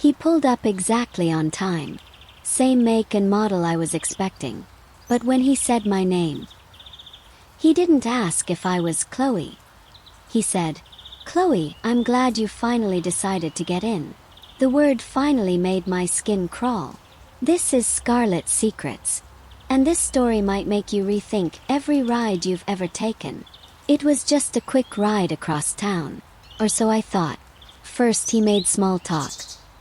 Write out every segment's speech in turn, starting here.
He pulled up exactly on time. Same make and model I was expecting. But when he said my name, he didn't ask if I was Chloe. He said, "Chloe, I'm glad you finally decided to get in." The word finally made my skin crawl. This is Scarlet Secrets. And this story might make you rethink every ride you've ever taken. It was just a quick ride across town. Or so I thought. First he made small talk.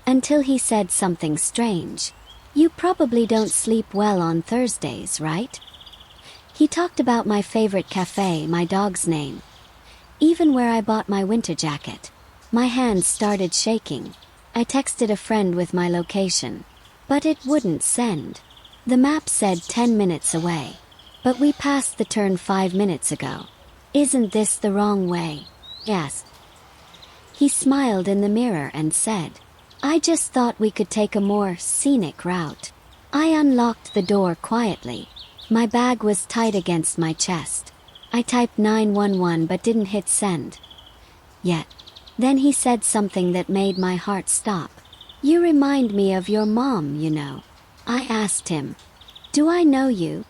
Until he said something strange. "You probably don't sleep well on Thursdays, right?" He talked about my favorite cafe, my dog's name. Even where I bought my winter jacket. My hands started shaking. I texted a friend with my location. But it wouldn't send. The map said 10 minutes away. But we passed the turn 5 minutes ago. Isn't this the wrong way? Yes. He smiled in the mirror and said, "I just thought we could take a more scenic route." I unlocked the door quietly. My bag was tight against my chest. I typed 911 but didn't hit send. Yet. Then he said something that made my heart stop. "You remind me of your mom, you know." I asked him, "Do I know you?"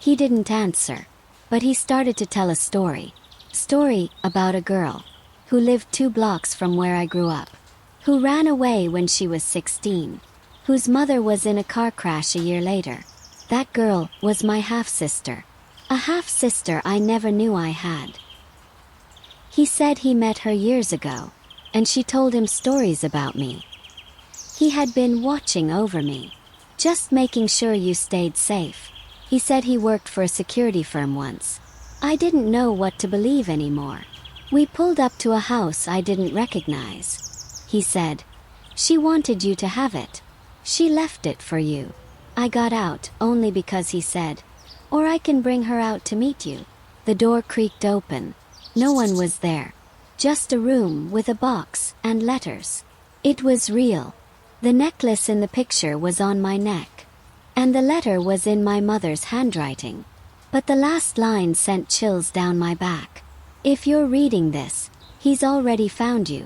He didn't answer. But he started to tell a story. Story about a girl who lived 2 blocks from where I grew up. Who ran away when she was 16. Whose mother was in a car crash a year later. That girl was my half-sister. A half-sister I never knew I had. He said he met her years ago, and she told him stories about me. He had been watching over me, just making sure you stayed safe. He said he worked for a security firm once. I didn't know what to believe anymore. We pulled up to a house I didn't recognize. He said, "She wanted you to have it. She left it for you." I got out only because he said, "Or I can bring her out to meet you." The door creaked open. No one was there. Just a room with a box and letters. It was real. The necklace in the picture was on my neck. And the letter was in my mother's handwriting. But the last line sent chills down my back. "If you're reading this, he's already found you.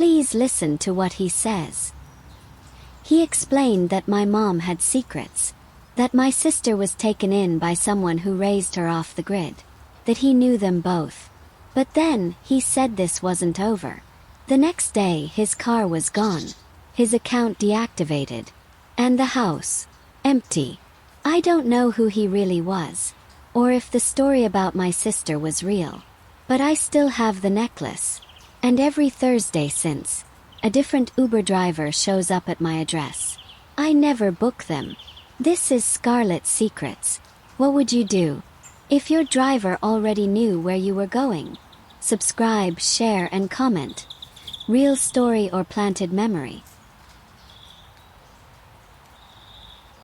Please listen to what he says." He explained that my mom had secrets. That my sister was taken in by someone who raised her off the grid. That he knew them both. But then, he said this wasn't over. The next day his car was gone. His account deactivated. And the house. Empty. I don't know who he really was. Or if the story about my sister was real. But I still have the necklace. And every Thursday since, a different Uber driver shows up at my address. I never book them. This is Scarlet Secrets. What would you do if your driver already knew where you were going? Subscribe, share, and comment. Real story or planted memory?